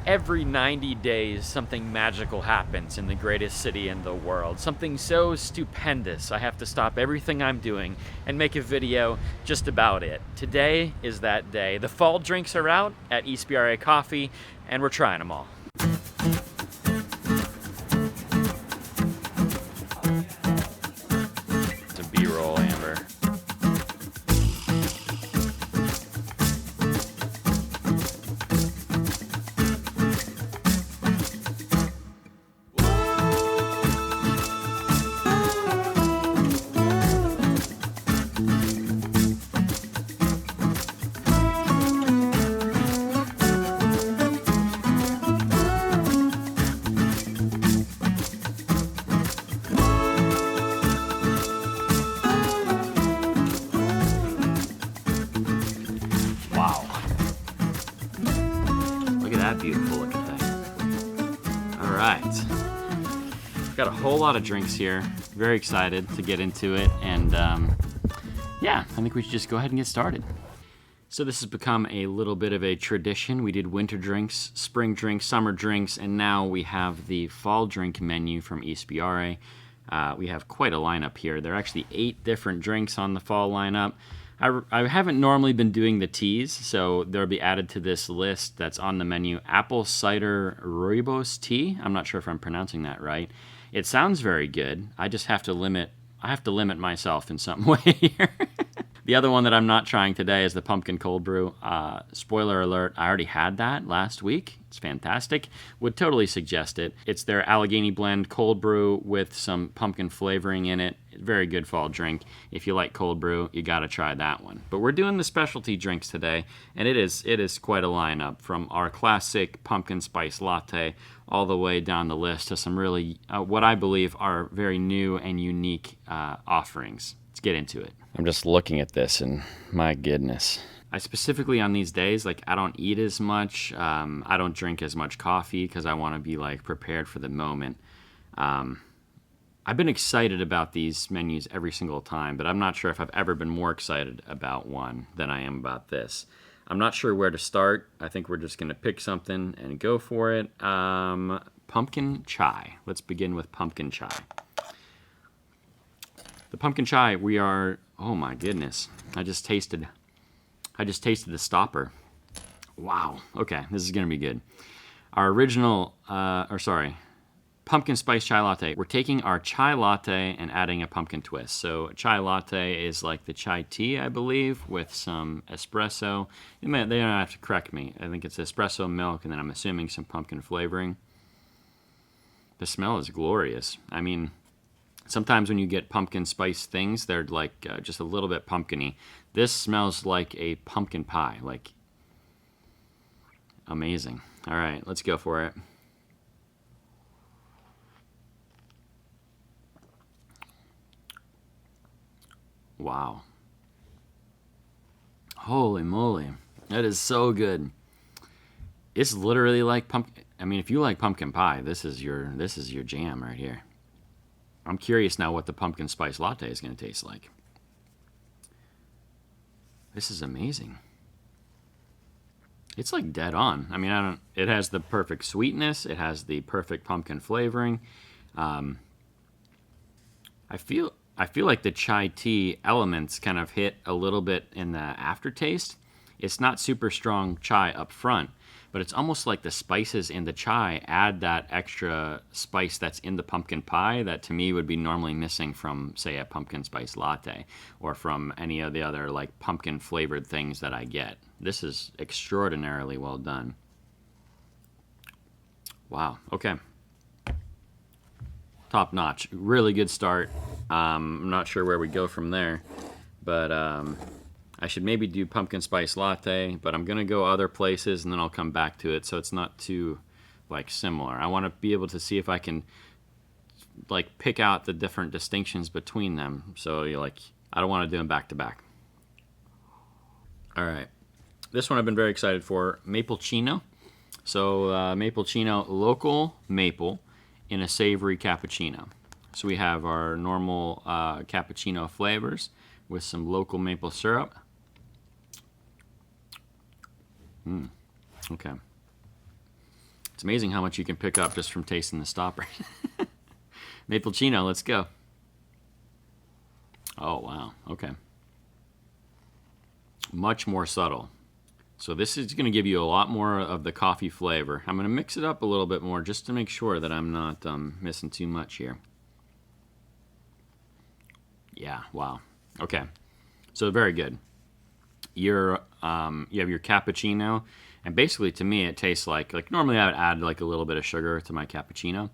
Every 90 days, something magical happens in the greatest city in the world. Something so stupendous, I have to stop everything I'm doing and make a video just about it. Today is that day. The fall drinks are out at Ispirare Coffee, and we're trying them all. It's a B-roll, Amber. That beautiful looking thing. All right, got a whole lot of drinks here. Very excited to get into it, and yeah, I think we should just go ahead and get started. So this has become a little bit of a tradition. We did winter drinks, spring drinks, summer drinks, and now we have the fall drink menu from Ispirare. We have quite a lineup here. There are actually 8 different drinks on the fall lineup. I haven't normally been doing the teas, so they'll be added to this list that's on the menu. Apple cider rooibos tea. I'm not sure if I'm pronouncing that right. It sounds very good. I just have to limit myself in some way here. The other one that I'm not trying today is the pumpkin cold brew. Spoiler alert, I already had that last week. It's fantastic. Would totally suggest it. It's their Allegheny blend cold brew with some pumpkin flavoring in it. Very good fall drink. If you like cold brew, you gotta try that one. But we're doing the specialty drinks today, and it is quite a lineup, from our classic pumpkin spice latte all the way down the list to some really, what I believe are very new and unique offerings. Let's get into it. I'm just looking at this, and my goodness. I specifically, on these days, like, I don't eat as much. I don't drink as much coffee because I want to be like prepared for the moment. I've been excited about these menus every single time, but I'm not sure if I've ever been more excited about one than I am about this. I'm not sure where to start. I think we're just going to pick something and go for it. Pumpkin chai. Let's begin with pumpkin chai. The pumpkin chai, oh my goodness. I just tasted the stopper. Wow. Okay, this is going to be good. Our original, pumpkin spice chai latte. We're taking our chai latte and adding a pumpkin twist. So chai latte is like the chai tea, I believe, with some espresso. They don't have to correct me. I think it's espresso milk, and then I'm assuming some pumpkin flavoring. The smell is glorious. I mean, sometimes when you get pumpkin spice things, they're like just a little bit pumpkin-y. This smells like a pumpkin pie. Like, amazing. All right, let's go for it. Wow. Holy moly. That is so good. It's literally like pumpkin. I mean, if you like pumpkin pie, this is your jam right here. I'm curious now what the pumpkin spice latte is going to taste like. This is amazing. It's like dead on. I mean, it has the perfect sweetness. It has the perfect pumpkin flavoring. I feel like the chai tea elements kind of hit a little bit in the aftertaste. It's not super strong chai up front, but it's almost like the spices in the chai add that extra spice that's in the pumpkin pie that to me would be normally missing from, say, a pumpkin spice latte or from any of the other like pumpkin flavored things that I get. This is extraordinarily well done. Wow. Okay. Top notch. Really good start. I'm not sure where we go from there, but I should maybe do pumpkin spice latte, but I'm gonna go other places and then I'll come back to it so it's not too like similar. I want to be able to see if I can like pick out the different distinctions between them. So I don't want to do them back to back. All right, this one I've been very excited for. Maple chino. So maple chino, local maple in a savory cappuccino. So we have our normal cappuccino flavors with some local maple syrup. Okay. It's amazing how much you can pick up just from tasting the stopper. Maple chino, let's go. Oh, wow. Okay. Much more subtle. So this is going to give you a lot more of the coffee flavor. I'm going to mix it up a little bit more just to make sure that I'm not missing too much here. Yeah, wow. Okay. So very good. You have your cappuccino, and basically to me it tastes like normally I would add like a little bit of sugar to my cappuccino.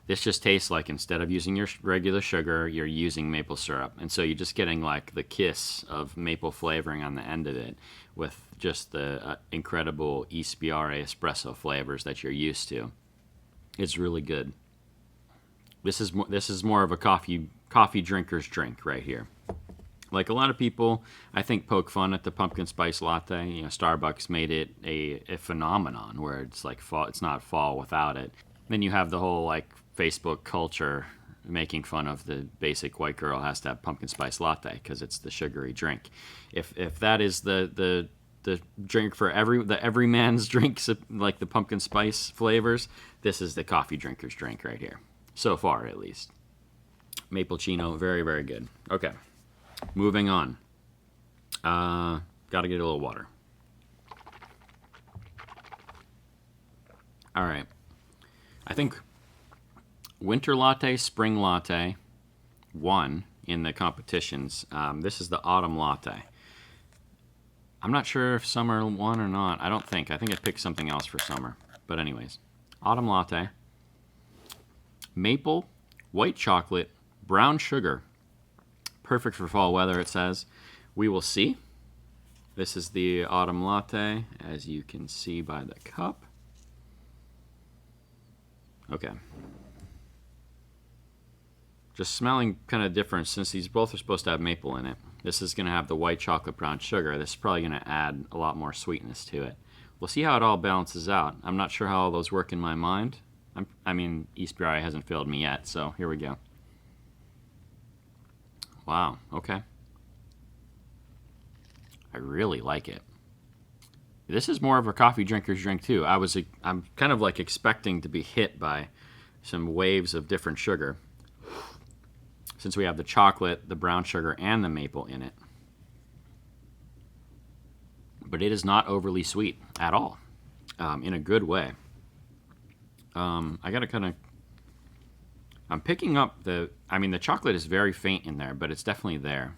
This just tastes like instead of using your regular sugar, you're using maple syrup. And so you're just getting like the kiss of maple flavoring on the end of it with just the incredible Ispirare espresso flavors that you're used to. It's really good. This is more of a coffee drinker's drink right here. Like a lot of people, I think, poke fun at the pumpkin spice latte. You know, Starbucks made it a phenomenon where it's like fall, it's not fall without it. Then you have the whole like Facebook culture making fun of the basic white girl has to have pumpkin spice latte because it's the sugary drink. If that is the drink for every man's drinks, like the pumpkin spice flavors, this is the coffee drinker's drink right here. So far, at least. Maple chino, very, very good. Okay, moving on. Got to get a little water. All right. I think winter latte, spring latte won in the competitions. This is the autumn latte. I'm not sure if summer won or not. I don't think. I think I picked something else for summer. But anyways, autumn latte. Maple, white chocolate, brown sugar. Perfect for fall weather, it says. We will see. This is the autumn latte, as you can see by the cup. Okay. Just smelling kind of different since these both are supposed to have maple in it. This is going to have the white chocolate brown sugar. This is probably going to add a lot more sweetness to it. We'll see how it all balances out. I'm not sure how all those work in my mind. I mean, Ispirare hasn't failed me yet, so here we go. Wow, okay. I really like it. This is more of a coffee drinker's drink too. I'm kind of like expecting to be hit by some waves of different sugar, since we have the chocolate, the brown sugar, and the maple in it. But it is not overly sweet at all, in a good way. I gotta kind of, I'm picking up the chocolate is very faint in there, but it's definitely there.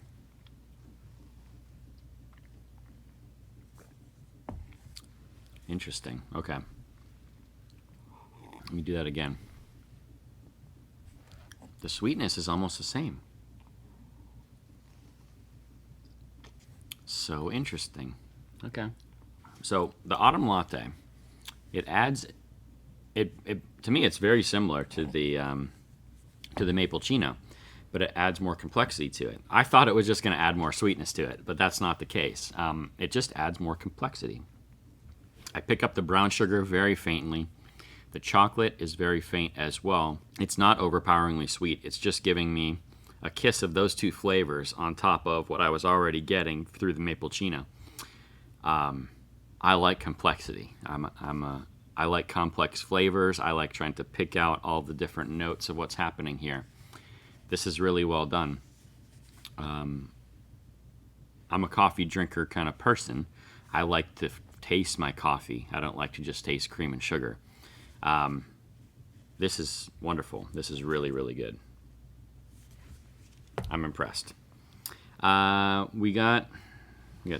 Interesting. Okay. Let me do that again. The sweetness is almost the same. So interesting. Okay. So the autumn latte, it adds, it to me it's very similar to the maple chino, but it adds more complexity to it. I thought it was just going to add more sweetness to it, but that's not the case. It just adds more complexity. I pick up the brown sugar very faintly. The chocolate is very faint as well. It's not overpoweringly sweet. It's just giving me a kiss of those two flavors on top of what I was already getting through the maple chino. I like complexity. I like complex flavors. I like trying to pick out all the different notes of what's happening here. This is really well done. I'm a coffee drinker kind of person. I like to taste my coffee. I don't like to just taste cream and sugar. This is wonderful. This is really, really good. I'm impressed. We got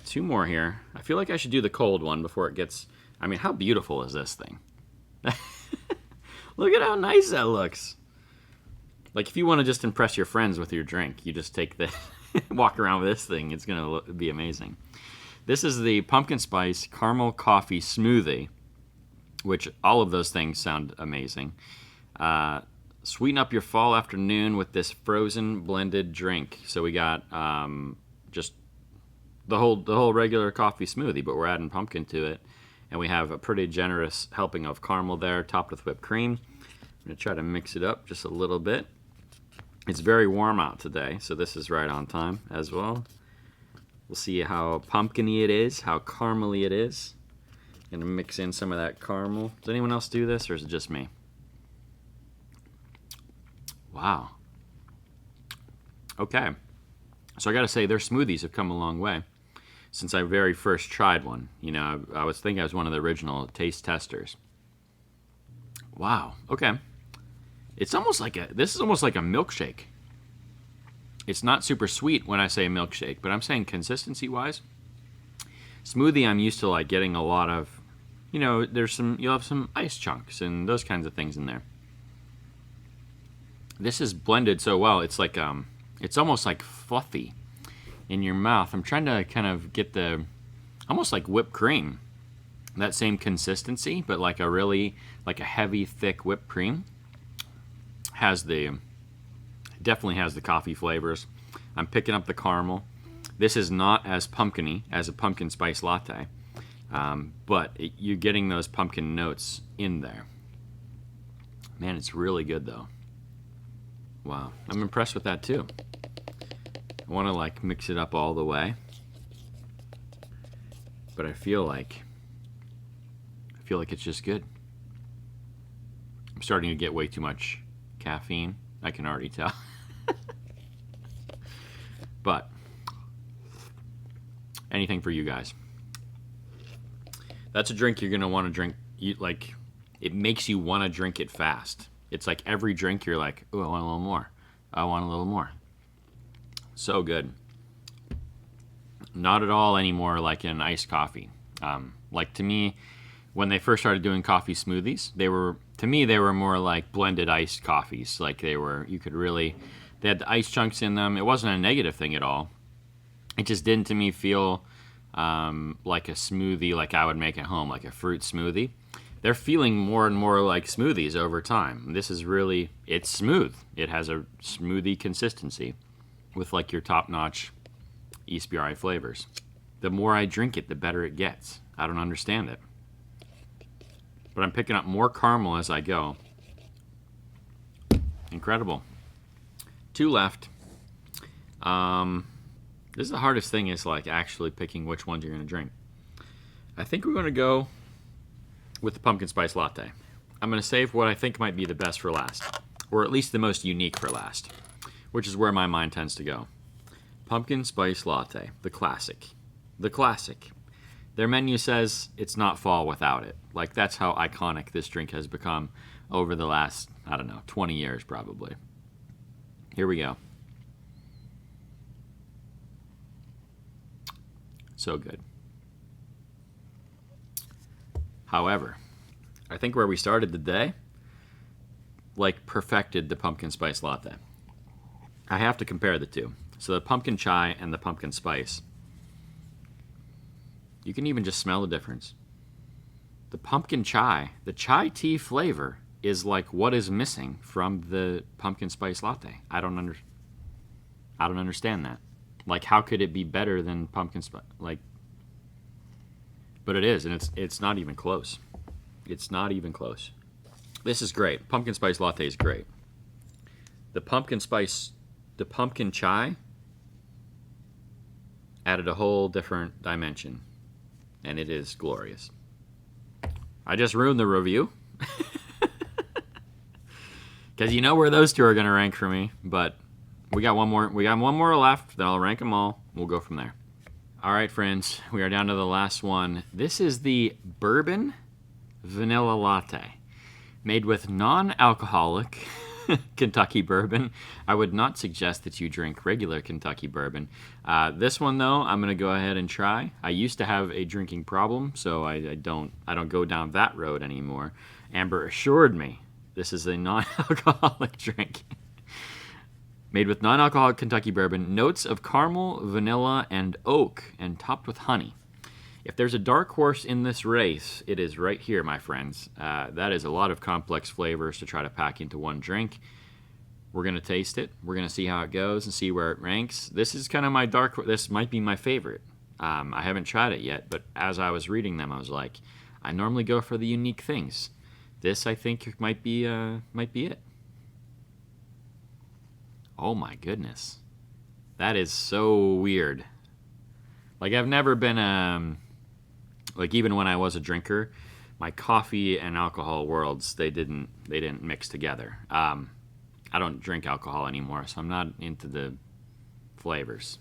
two more here. I feel like I should do the cold one before it gets... I mean, how beautiful is this thing? Look at how nice that looks. Like, if you want to just impress your friends with your drink, you just take the... walk around with this thing. It's going to be amazing. This is the pumpkin spice caramel coffee smoothie, which all of those things sound amazing. Sweeten up your fall afternoon with this frozen blended drink. So we got just the whole regular coffee smoothie, but we're adding pumpkin to it. And we have a pretty generous helping of caramel there, topped with whipped cream. I'm going to try to mix it up just a little bit. It's very warm out today, so this is right on time as well. We'll see how pumpkin-y it is, how caramely it is. Gonna mix in some of that caramel. Does anyone else do this, or is it just me? Wow. Okay. So I gotta say, their smoothies have come a long way since I very first tried one. You know, I was thinking I was one of the original taste testers. Wow. Okay. It's almost like this is almost like a milkshake. It's not super sweet when I say milkshake, but I'm saying consistency-wise. Smoothie, I'm used to like getting a lot of, you know, you'll have some ice chunks and those kinds of things in there. This is blended so well. It's like it's almost like fluffy in your mouth. I'm trying to kind of get the almost like whipped cream, that same consistency, but like a heavy, thick whipped cream. Definitely has the coffee flavors. I'm picking up the caramel. This is not as pumpkin-y as a pumpkin spice latte, but you're getting those pumpkin notes in there. Man, it's really good though. Wow, I'm impressed with that too. I want to like mix it up all the way, but I feel like it's just good. I'm starting to get way too much caffeine. I can already tell. But anything for you guys. That's a drink you're gonna want to drink. It makes you want to drink it fast. It's like every drink you're like, oh, I want a little more. I want a little more. So good. Not at all anymore like an iced coffee. Like to me, when they first started doing coffee smoothies, they were more like blended iced coffees. Like they had the ice chunks in them. It wasn't a negative thing at all. It just didn't to me feel like a smoothie like I would make at home, like a fruit smoothie. They're feeling more and more like smoothies over time. This is it's smooth. It has a smoothie consistency with like your top-notch Ispirare flavors. The more I drink it, the better it gets. I don't understand it. But I'm picking up more caramel as I go. Incredible. 2 left. This is the hardest thing, is like actually picking which ones you're going to drink. I think we're going to go with the pumpkin spice latte. I'm going to save what I think might be the best for last, or at least the most unique for last, which is where my mind tends to go. Pumpkin spice latte, the classic. The classic. Their menu says it's not fall without it. Like, that's how iconic this drink has become over the last, 20 years probably. Here we go. So good. However, I think where we started the day, perfected the pumpkin spice latte. I have to compare the two. So the pumpkin chai and the pumpkin spice. You can even just smell the difference. The pumpkin chai, the chai tea flavor is like what is missing from the pumpkin spice latte. I don't understand that. Like, how could it be better than pumpkin spice? But it is, and it's not even close. It's not even close. This is great. Pumpkin spice latte is great. The pumpkin chai added a whole different dimension, and it is glorious. I just ruined the review. Because you know where those two are going to rank for me, but we got one more left, then I'll rank them all. We'll go from there. All right, friends, we are down to the last one. This is the bourbon vanilla latte, made with non-alcoholic Kentucky bourbon. I would not suggest that you drink regular Kentucky bourbon. This one, though, I'm going to go ahead and try. I used to have a drinking problem, so I don't go down that road anymore. Amber assured me this is a non-alcoholic drink. Made with non-alcoholic Kentucky bourbon, notes of caramel, vanilla, and oak, and topped with honey. If there's a dark horse in this race, it is right here, my friends. That is a lot of complex flavors to try to pack into one drink. We're going to taste it. We're going to see how it goes and see where it ranks. This is kind of my this might be my favorite. I haven't tried it yet, but as I was reading them, I was like, I normally go for the unique things. This, I think, might be it. Oh my goodness. That is so weird. Like, I've never been Like even when I was a drinker, my coffee and alcohol worlds they didn't mix together. I don't drink alcohol anymore, so I'm not into the flavors.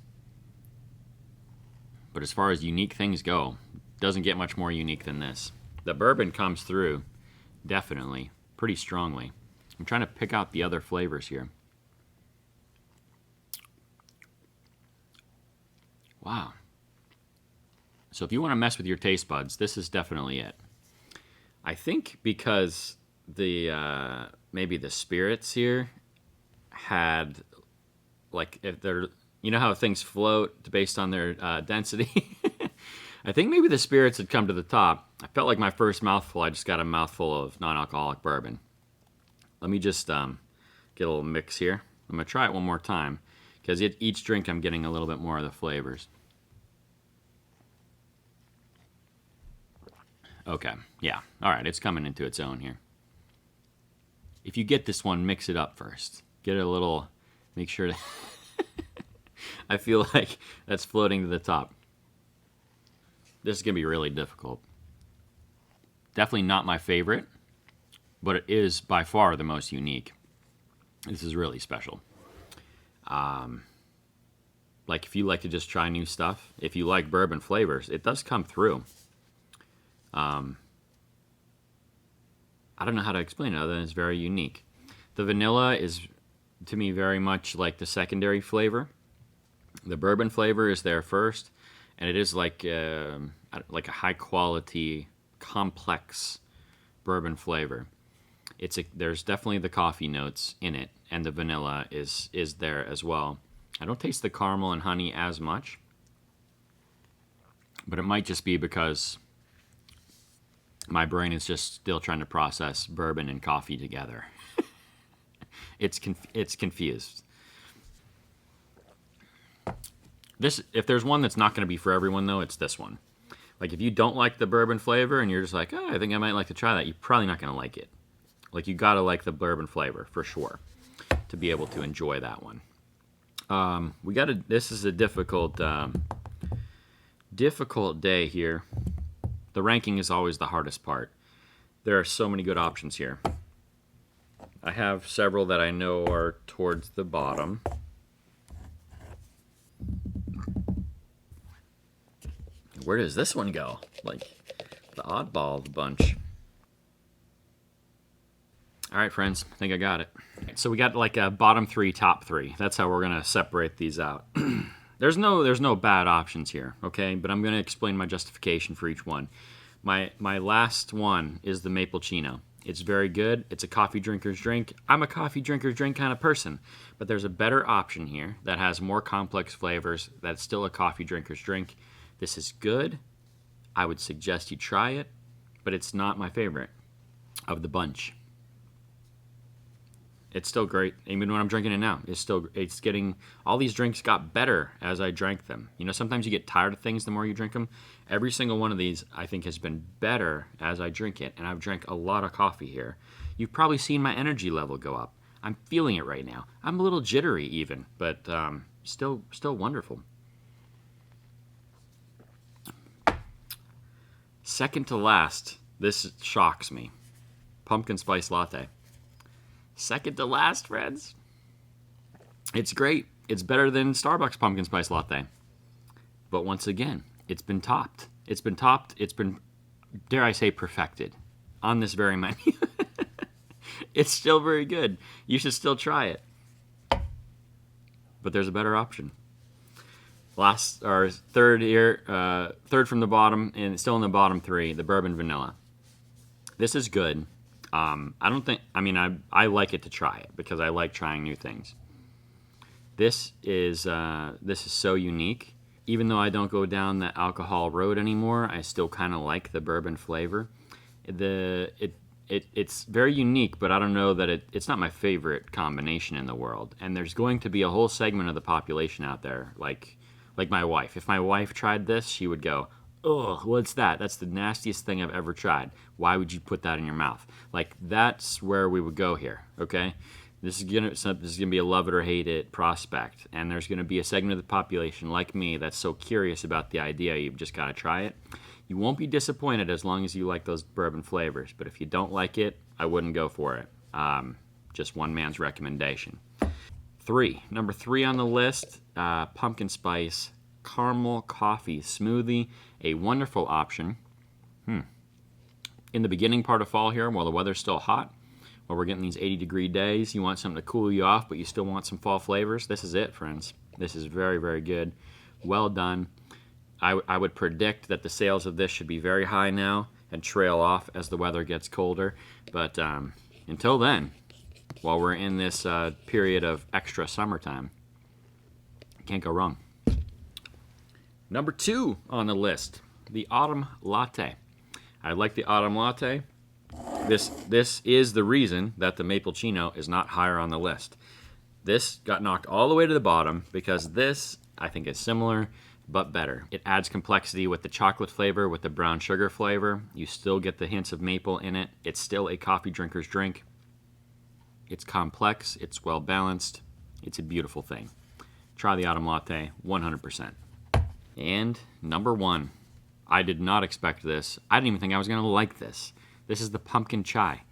But as far as unique things go, doesn't get much more unique than this. The bourbon comes through definitely pretty strongly. I'm trying to pick out the other flavors here. Wow. So if you want to mess with your taste buds, this is definitely it. I think because the maybe the spirits here had, like, if they're, you know how things float based on their density? I think maybe the spirits had come to the top. I felt like my first mouthful, I just got a mouthful of non-alcoholic bourbon. Let me just get a little mix here. I'm going to try it one more time, because each drink I'm getting a little bit more of the flavors. Okay, yeah. All right, it's coming into its own here. If you get this one, mix it up first. Get a little, make sure that I feel like that's floating to the top. This is going to be really difficult. Definitely not my favorite, but it is by far the most unique. This is really special. Like if you like to just try new stuff, if you like bourbon flavors, it does come through. I don't know how to explain it other than it's very unique. The vanilla is, to me, very much like the secondary flavor. The bourbon flavor is there first, and it is like a high quality, complex bourbon flavor. There's definitely the coffee notes in it, and the vanilla is there as well. I don't taste the caramel and honey as much, but it might just be because my brain is just still trying to process bourbon and coffee together. It's confused. If there's one that's not going to be for everyone, though, it's this one. Like, if you don't like the bourbon flavor and you're just like, oh, I think I might like to try that, you're probably not going to like it. Like, you got to like the bourbon flavor, for sure, to be able to enjoy that one. This is a difficult day here. The ranking is always the hardest part. There are so many good options here. I have several that I know are towards the bottom. Where does this one go? Like the oddball of the bunch. All right, friends, I think I got it. So we got like a bottom three, top three. That's how we're gonna separate these out. There's no bad options here, okay? But I'm gonna explain my justification for each one. My last one is the maple chino. It's very good. It's a coffee drinker's drink. I'm a coffee drinker's drink kind of person, but there's a better option here that has more complex flavors. That's still a coffee drinker's drink. This is good. I would suggest you try it, but it's not my favorite of the bunch. It's still great, even when I'm drinking it now. It's getting, all these drinks got better as I drank them. You know, sometimes you get tired of things the more you drink them. Every single one of these, I think, has been better as I drink it, and I've drank a lot of coffee here. You've probably seen my energy level go up. I'm feeling it right now. I'm a little jittery even, but still wonderful. Second to last, this shocks me. Pumpkin spice latte. Second to last, friends. It's great. It's better than Starbucks pumpkin spice latte. But once again, it's been topped. It's been, dare I say, perfected on this very menu. It's still very good. You should still try it. But there's a better option. Third here, third from the bottom, and still in the bottom three, the bourbon vanilla. This is good. I like it to try it because I like trying new things. This is so unique. Even though I don't go down the alcohol road anymore, I still kind of like the bourbon flavor. It's very unique, but I don't know that it's not my favorite combination in the world. And there's going to be a whole segment of the population out there, like my wife. If my wife tried this, she would go, "Ugh, what's that? That's the nastiest thing I've ever tried. Why would you put that in your mouth?" Like, that's where we would go here, okay? This is gonna be a love it or hate it prospect, and there's gonna be a segment of the population like me that's so curious about the idea you've just got to try it. You won't be disappointed as long as you like those bourbon flavors. But if you don't like it, I wouldn't go for it. Just one man's recommendation. Number 3 on the list, pumpkin spice caramel coffee smoothie. A wonderful option. In the beginning part of fall here, while the weather's still hot, while we're getting these 80-degree days, you want something to cool you off, but you still want some fall flavors. This is it, friends. This is very, very good. Well done. I would predict that the sales of this should be very high now and trail off as the weather gets colder. But until then, while we're in this period of extra summertime, can't go wrong. Number 2 on the list, the autumn latte. I like the autumn latte. This is the reason that the maple chino is not higher on the list. This got knocked all the way to the bottom because this, I think, is similar but better. It adds complexity with the chocolate flavor, with the brown sugar flavor. You still get the hints of maple in it. It's still a coffee drinker's drink. It's complex. It's well balanced. It's a beautiful thing. Try the autumn latte, 100%. And number 1. I did not expect this. I didn't even think I was going to like this. This is the pumpkin chai.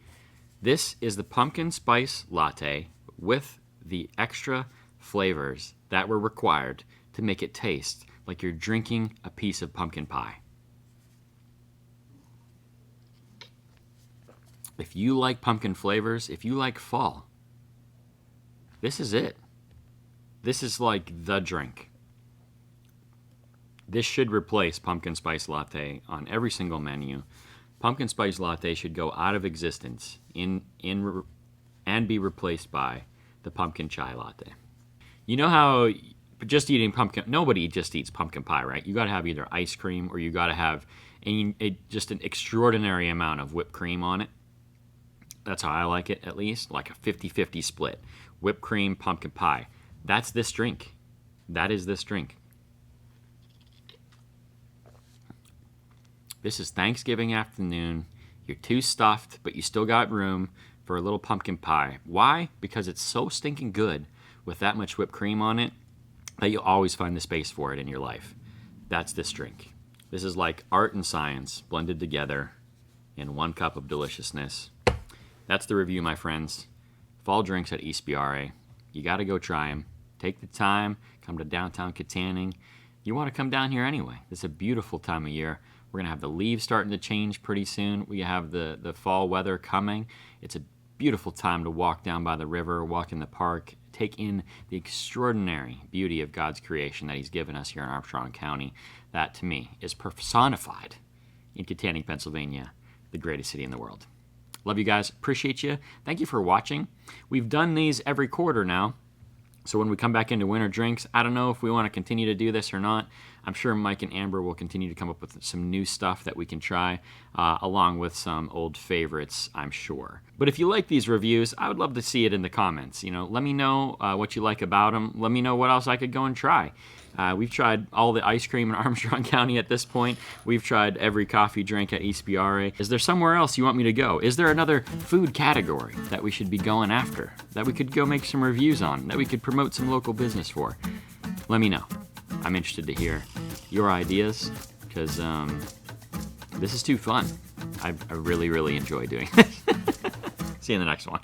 This is the pumpkin spice latte with the extra flavors that were required to make it taste like you're drinking a piece of pumpkin pie. If you like pumpkin flavors, if you like fall, this is it. This is like the drink. This should replace pumpkin spice latte on every single menu. Pumpkin spice latte should go out of existence and be replaced by the pumpkin chai latte. You know how just eating pumpkin, nobody just eats pumpkin pie, right? You got to have either ice cream or you got to have just an extraordinary amount of whipped cream on it. That's how I like it, at least, like a 50-50 split. Whipped cream, pumpkin pie. That's this drink. That is this drink. This is Thanksgiving afternoon. You're too stuffed, but you still got room for a little pumpkin pie. Why? Because it's so stinking good with that much whipped cream on it that you'll always find the space for it in your life. That's this drink. This is like art and science blended together in one cup of deliciousness. That's the review, my friends. Fall drinks at Ispirare. You got to go try them. Take the time. Come to downtown Kittanning. You want to come down here anyway. It's a beautiful time of year. We're going to have the leaves starting to change pretty soon. We have the fall weather coming. It's a beautiful time to walk down by the river, walk in the park, take in the extraordinary beauty of God's creation that He's given us here in Armstrong County. That, to me, is personified in Kittanning, Pennsylvania, the greatest city in the world. Love you guys. Appreciate you. Thank you for watching. We've done these every quarter now. So when we come back into winter drinks, I don't know if we want to continue to do this or not. I'm sure Mike and Amber will continue to come up with some new stuff that we can try, along with some old favorites, I'm sure. But if you like these reviews, I would love to see it in the comments. Let me know what you like about them. Let me know what else I could go and try. We've tried all the ice cream in Armstrong County at this point. We've tried every coffee drink at Ispirare. Is there somewhere else you want me to go? Is there another food category that we should be going after, that we could go make some reviews on, that we could promote some local business for? Let me know. I'm interested to hear your ideas, because this is too fun. I really, really enjoy doing this. See you in the next one.